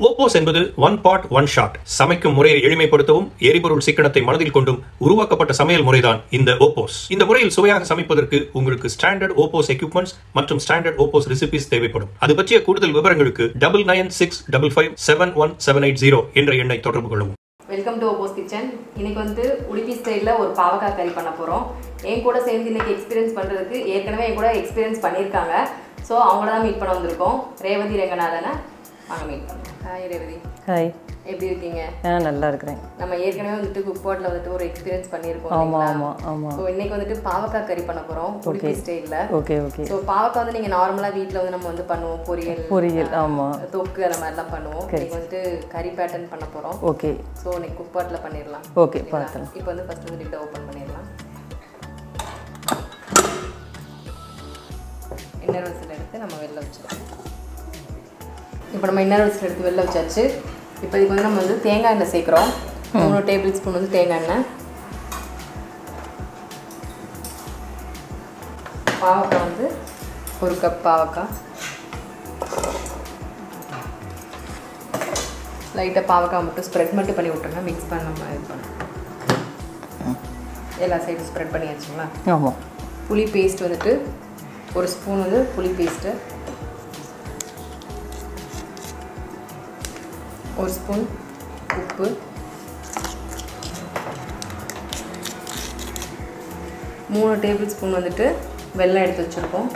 OPOS என்பது one pot one shot. சமைக்கும் முறையை எளிமைப்படுத்தவும் எரிபொருள் சிக்கனத்தை மனதில் கொண்டும் உருவாக்கப்பட்ட சமையல் முறைதான் இந்த OPOS. இந்த முறையில் சுவையாக சமைப்பதற்கு உங்களுக்கு ஸ்டாண்டர்ட் OPOS எக்யூப்மெண்ட்ஸ் மற்றும் ஸ்டாண்டர்ட் OPOS ரெசிபிஸ் தேவைப்படும். அது பற்றிய கூடுதல் விவரங்களுக்கு 9965557170 என்ற எண்ணை தொடர்பு கொள்ளவும். Welcome to OPOS kitchen. இன்னைக்கு வந்து உடுப்பி ஸ்டைலில் ஒரு பாவக்காய் கறி பண்ண போகிறோம். என் கூட சேர்ந்து இன்னைக்கு எக்ஸ்பீரியன்ஸ் பண்ணுறதுக்கு ஏற்கனவே என் கூட எக்ஸ்பீரியன்ஸ் பண்ணியிருக்காங்க. ஸோ அவங்கள தான் மீட் பண்ண வந்திருக்கோம். ரேவதி ரங்கநாதனை வாங்க மீட் பண்ணுவோம். ஹாய் ரேவதி. ஹாய், எப்படி இருக்கீங்க? நல்லா இருக்கிறேன். நம்ம ஏற்கனவே வந்துட்டு குக் பாட்டில் வந்துட்டு ஒரு எக்ஸ்பீரியன்ஸ் பண்ணியிருக்கோம். ஆமாம் ஆமாம் ஆமாம். ஸோ இன்னைக்கு வந்துட்டு பாவக்காய் கறி பண்ண போகிறோம் உடுப்பி ஸ்டைலில். Okay okay. ஸோ பாவக்காய் வந்து நீங்கள் நார்மலாக வீட்டில் வந்து நம்ம வந்து பண்ணுவோம், பொரியல் ஆமாம், தொக்கு அந்த மாதிரிலாம் பண்ணுவோம். இன்னைக்கு வந்துட்டு கறி பேட்டர்ன் பண்ண போகிறோம். ஓகே. ஸோ இன்னைக்கு குக் பாட்டில் பண்ணிடலாம். ஓகே, பார்க்கலாம். இப்போ வந்து ஃபஸ்ட்டு வந்து லிட்டை ஓப்பன் பண்ணிடலாம். இன்னர் விசில் எடுத்து நம்ம வெளில வச்சிடலாம். இப்போ நம்ம இன்னர் விசில் எடுத்து வெளில வச்சாச்சு. இப்போ இதுக்கு வந்து நம்ம வந்து தேங்காய் எண்ணெய் சேர்க்குறோம். 3 டேபிள் ஸ்பூன் வந்து தேங்காய் எண்ணெய். பாவக்காய் வந்து 1 கப் பாவக்காய். லைட்டாக பாவக்காய் மட்டும் ஸ்ப்ரெட் மட்டும் பண்ணி விட்டுருங்க. மிக்ஸ் பண்ண நம்ம இது பண்ணோம். எல்லா சைடும் ஸ்ப்ரெட் பண்ணியாச்சுங்களா? ஆமாம். புளி பேஸ்ட் வந்துட்டு 1 ஸ்பூன் வந்து புளி பேஸ்ட்டு, 1 ஸ்பூன் உப்பு, 3 டேபிள் ஸ்பூன் வந்துட்டு வெல்லம் எடுத்து வச்சுருக்கோம்,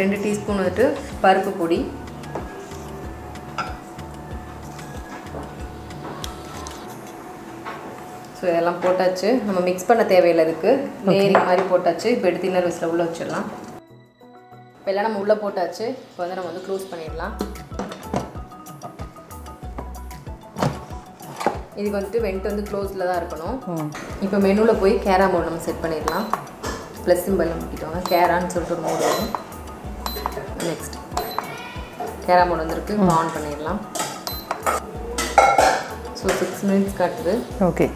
2 டீஸ்பூன் வந்துட்டு பருப்பு பொடி, ஸோ இதெல்லாம் போட்டாச்சு. நம்ம மிக்ஸ் பண்ண தேவையில்லை, இருக்குது லேயரிங் மாதிரி போட்டாச்சு. இப்போ எடுத்து இன்னர் விசில் உள்ளே வச்சிடலாம். இப்போ எல்லாம் நம்ம உள்ளே போட்டாச்சு. இப்போ வந்து நம்ம வந்து க்ளோஸ் பண்ணிடலாம். இதுக்கு வந்துட்டு வெண்ட் வந்து க்ளோஸில் தான் இருக்கணும். இப்போ மெனுவில் போய் கேரா மோட் நம்ம செட் பண்ணிடலாம். ப்ளஸ் சிம்பிள் முக்கிட்டோங்க, கேரான்னு சொல்லிட்டு ஒரு மோடு வரும். நெக்ஸ்ட் கேரா மோட் வந்துருக்கு, ஆன் பண்ணிடலாம். ஸோ 6 மினிட்ஸ் காட்டுது. ஓகே,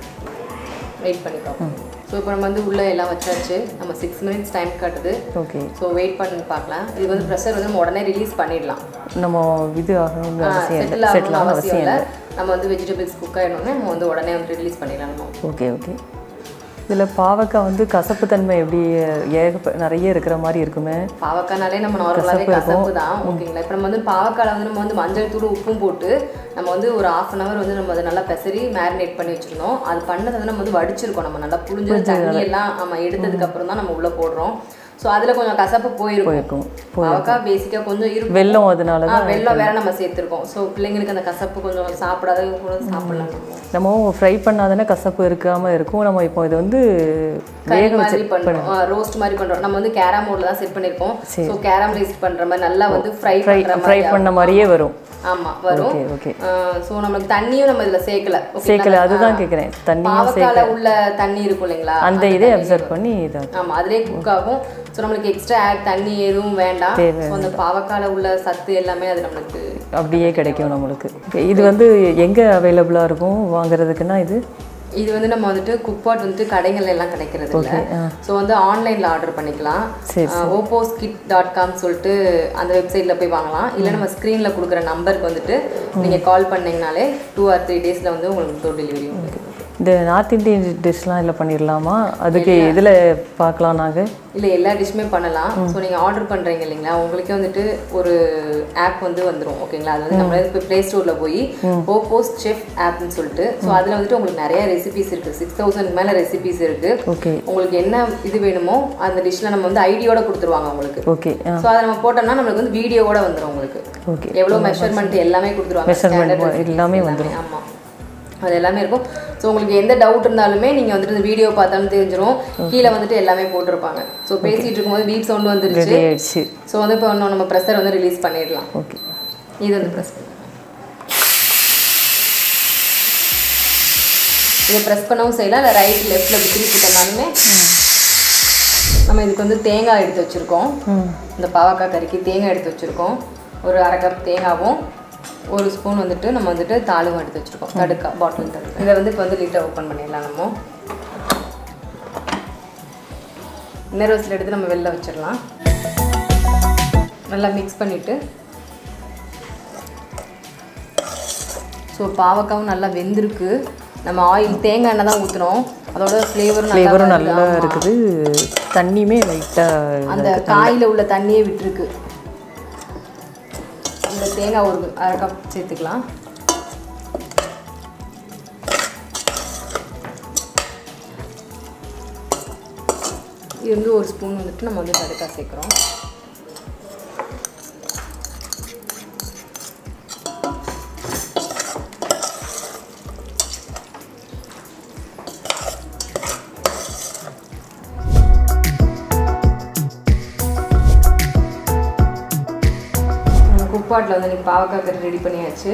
வெயிட் பண்ணிக்கலாம். ஸோ இப்போ நம்ம வந்து உள்ளே எல்லாம் வச்சாச்சு. நம்ம 6 மினிட்ஸ் டைம் காட்டுது. ஓகே. ஸோ வெயிட் பண்ணி பார்க்கலாம். இது வந்து ப்ரெஷர் வந்து நம்ம உடனே ரிலீஸ் பண்ணிடலாம். நம்ம இது ஆகணும்னு செட்டில் அவசியம் இல்லை. நம்ம வந்து வெஜிடபிள்ஸ் குக் ஆகிடணும்னு நம்ம வந்து உடனே வந்து ரிலீஸ் பண்ணிடலாம் நம்ம. Okay okay. இதில் பாவக்காய் வந்து கசப்பு தன்மை எப்படி நிறைய இருக்கிற மாதிரி இருக்குமே? பாவக்காய்னாலே நம்ம நார்மலாகவே கசப்பு தான், ஓகேங்களா? இப்போ நம்ம வந்து பாவக்காயில் வந்து நம்ம வந்து மஞ்சள் தூள் உப்பும் போட்டு நம்ம வந்து ஒரு 1/2 hour வந்து நம்ம அதை நல்லா பெசரி மேரினேட் பண்ணி வச்சுருந்தோம். அது பண்ணதை வந்து நம்ம வந்து வடிச்சிருக்கோம். நம்ம நல்லா புளிஞ்ச தண்ணி எல்லாம் நம்ம எடுத்ததுக்கப்புறம் தான் நம்ம உள்ளே போடுறோம். ஸோ அதில் கொஞ்சம் கசப்பு போயிருக்கும். பாவக்காய் பேசிக்காக கொஞ்சம் இருக்கும், வெல்லம், அதனால வெல்லம் வேற நம்ம சேர்த்துருக்கோம். ஸோ பிள்ளைங்களுக்கு அந்த கசப்பு கொஞ்சம் சாப்பிடாதவங்க கூட சாப்பிடலாம். நம்ம ஃப்ரை பண்ணாதானே கசப்பு இருக்காமல் இருக்கும். நம்ம இப்போ இது வந்து வேக வச்சு பண்ணுறோம், ரோஸ்ட் மாதிரி பண்ணுறோம். நம்ம வந்து கேரா மோடில் தான் செட் பண்ணியிருக்கோம். ஸோ கேரமலைஸ் பண்ணுற மாதிரி நல்லா வந்து ஃப்ரை பண்ண மாதிரியே வரும். ஆமாம் வரும். ஓகே. ஸோ நம்மளுக்கு தண்ணியும் நம்ம இதில் சேர்க்கல, அதுதான் கேட்குறேன். பாவக்காயில் உள்ள தண்ணி இருக்கும் இல்லைங்களா, அந்த இதே அப்சர்வ் பண்ணி இதாக ஆமாம் அதிலே குக் ஆகும். ஸோ நம்மளுக்கு எக்ஸ்ட்ரா தண்ணி எதுவும் வேண்டாம். அந்த பாவக்காயில் உள்ள சத்து எல்லாமே அது நம்மளுக்கு அப்படியே கிடைக்கும் நம்மளுக்கு. இது வந்து எங்கே அவைலபிளாக இருக்கும் வாங்குறதுக்குன்னா? இது வந்து நம்ம வந்துட்டு குக்பாட் வந்துட்டு கடைகள் எல்லாம் கிடைக்கிறது இல்லை. ஸோ வந்து ஆன்லைனில் ஆர்டர் பண்ணிக்கலாம். OPOSkit.com சொல்லிட்டு அந்த வெப்சைட்டில் போய் வாங்கலாம். இல்லை நம்ம ஸ்க்ரீனில் கொடுக்குற நம்பருக்கு வந்துட்டு நீங்கள் கால் பண்ணிங்கனாலே 2 or 3 days வந்து உங்களுக்கு டோர் டெலிவரி உங்களுக்கு. இந்த நார்த் இந்தியன் டிஷ்லாம் இல்லை பண்ணிடலாமா? அதுக்கு இதில் பார்க்கலாம் நாங்கள். இல்லை, எல்லா டிஷ்ஷுமே பண்ணலாம். ஸோ நீங்கள் ஆர்டர் பண்ணுறீங்க இல்லைங்களா, உங்களுக்கே வந்துட்டு ஒரு ஆப் வந்து வந்துடும், ஓகேங்களா? அது வந்து நம்ம இப்போ ப்ளே ஸ்டோரில் போய் OPOS செஃப் ஆப்னு சொல்லிட்டு, ஸோ அதில் வந்துட்டு உங்களுக்கு நிறைய ரெசிபிஸ் இருக்குது. 6000 மேலே ரெசிபிஸ் இருக்குது. ஓகே. உங்களுக்கு என்ன இது வேணுமோ அந்த டிஷ்ஷில் நம்ம வந்து ஐடியோட கொடுத்துருவாங்க உங்களுக்கு. ஓகே. ஸோ அதை நம்ம போட்டோம்னா நம்மளுக்கு வந்து வீடியோவோட வந்துடும் உங்களுக்கு. ஓகே. எவ்வளோ மெஷர்மெண்ட் எல்லாமே கொடுத்துருவாங்க, எல்லாமே வந்துடும். ஆமாம், அது எல்லாமே இருக்கும். ஸோ உங்களுக்கு எந்த டவுட் இருந்தாலுமே நீங்கள் வந்துட்டு இந்த வீடியோ பார்த்தாலும் தெரிஞ்சிடும். கீழே வந்துட்டு எல்லாமே போட்டிருப்பாங்க. ஸோ பேசிகிட்டு இருக்கும்போது பீப் சவுண்ட் வந்துருச்சு. ஸோ வந்து இப்போ நம்ம ப்ரெஷர் வந்து ரிலீஸ் பண்ணிடலாம். ஓகே. இது வந்து ப்ரெஸ் பண்ணலாம். இதை ப்ரெஸ் பண்ணவும் செய்யலாம், இல்லை ரைட் லெஃப்டில் இப்படி திருப்பிட்டோம்னாலுமே. நம்ம இதுக்கு வந்து தேங்காய் எடுத்து வச்சுருக்கோம். இந்த பாவக்காய் கறிக்கு தேங்காய் எடுத்து வச்சுருக்கோம். ஒரு 1/2 கப் தேங்காவும் 1 ஸ்பூன் வந்துட்டு நம்ம வந்துட்டு தாளும் எடுத்து வச்சுருக்கோம். தடுக்கா பாட்டில் தடுக்கா. இதை வந்து இப்போ வந்து லிட்டர் ஓப்பன் பண்ணிடலாம். நம்ம இன்னர் விசில் எடுத்து நம்ம வெளில வச்சிடலாம். நல்லா மிக்ஸ் பண்ணிவிட்டு ஸோ பாவக்காவும் நல்லா வெந்திருக்கு. நம்ம ஆயில் தேங்காய் எண்ணெய் தான் ஊற்றுறோம், அதோட ஃப்ளேவரும் நல்லா இருக்குது. தண்ணியுமே லைட்டாக அந்த காயில் உள்ள தண்ணியே விட்டுருக்கு. இந்த தேங்காய் ஒரு 1/2 கப் சேர்த்துக்கலாம். இது வந்து 1 ஸ்பூன் வந்துட்டு நம்ம வந்து கடுக்காய் சேர்க்குறோம். குப்பாட்டில் வந்து நீங்கள் பாவக்காய் கறி ரெடி பண்ணியாச்சு.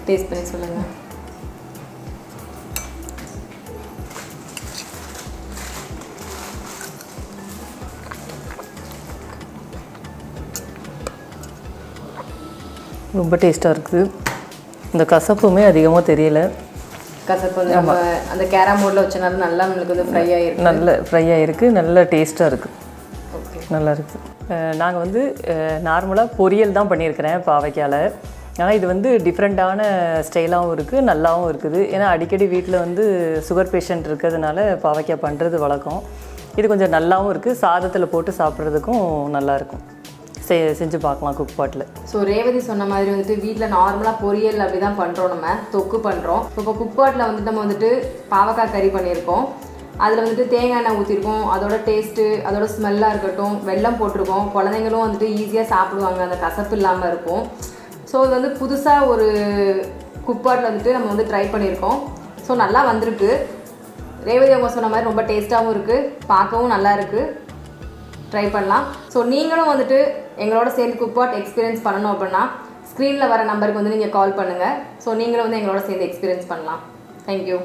டேஸ்ட் பண்ணி சொல்லுங்கள். ரொம்ப டேஸ்ட்டாக இருக்குது. இந்த கசப்புமே அதிகமாக தெரியல. கசப்பு வந்து நம்ம அந்த கேரா மோடில் வச்சனால நல்லா நம்மளுக்கு வந்து ஃப்ரை ஆகிருக்கு. நல்ல ஃப்ரை ஆகிருக்கு, நல்ல டேஸ்ட்டாக இருக்குது. ஓகே, நல்லா இருக்குது. நாங்கள் வந்து நார்மலாக பொரியல் தான் பண்ணியிருக்கிறேன் பாவைக்காயில். ஆனால் இது வந்து டிஃப்ரெண்ட்டான ஸ்டைலாகவும் இருக்குது, நல்லாவும் இருக்குது. ஏன்னா அடிக்கடி வீட்டில் வந்து சுகர் பேஷண்ட் இருக்கிறதுனால பாவைக்காய் பண்ணுறது வழக்கம். இது கொஞ்சம் நல்லாவும் இருக்குது, சாதத்தில் போட்டு சாப்பிட்றதுக்கும் நல்லாயிருக்கும். செஞ்சு பார்க்கலாம் குக் பாட்டில். ஸோ ரேவதி சொன்ன மாதிரி வந்துட்டு வீட்டில் நார்மலாக பொரியல் அப்படி தான் பண்ணுறோம், நம்ம தொக்கு பண்ணுறோம். இப்போ குக் பாட்டில் வந்துட்டு நம்ம வந்துட்டு பாவக்காய் கறி பண்ணியிருக்கோம். அதில் வந்துட்டு தேங்காய் எண்ணெய் ஊற்றிருக்கோம். அதோட டேஸ்ட்டு, அதோட ஸ்மெல்லாக இருக்கட்டும், வெல்லம் போட்டிருக்கோம். குழந்தைங்களும் வந்துட்டு ஈஸியாக சாப்பிடுவாங்க, அந்த கசப்பு இல்லாமல் இருக்கும். ஸோ இது வந்து புதுசாக ஒரு குக் பாட்டில் வந்துட்டு நம்ம வந்து ட்ரை பண்ணியிருக்கோம். ஸோ நல்லா வந்திருக்கு. ரேவதி அவங்க சொன்ன மாதிரி ரொம்ப டேஸ்ட்டாகவும் இருக்குது, பார்க்கவும் நல்லா இருக்குது. ட்ரை பண்ணலாம். ஸோ நீங்களும் வந்துட்டு எங்களோட சேர்ந்து குக் பாட் எக்ஸ்பீரியன்ஸ் பண்ணணும் அப்படின்னா ஸ்க்ரீனில் வர நம்பருக்கு வந்து நீங்கள் கால் பண்ணுங்கள். ஸோ நீங்களும் வந்து எங்களோட சேர்ந்து எக்ஸ்பீரியன்ஸ் பண்ணலாம். தேங்க்யூ.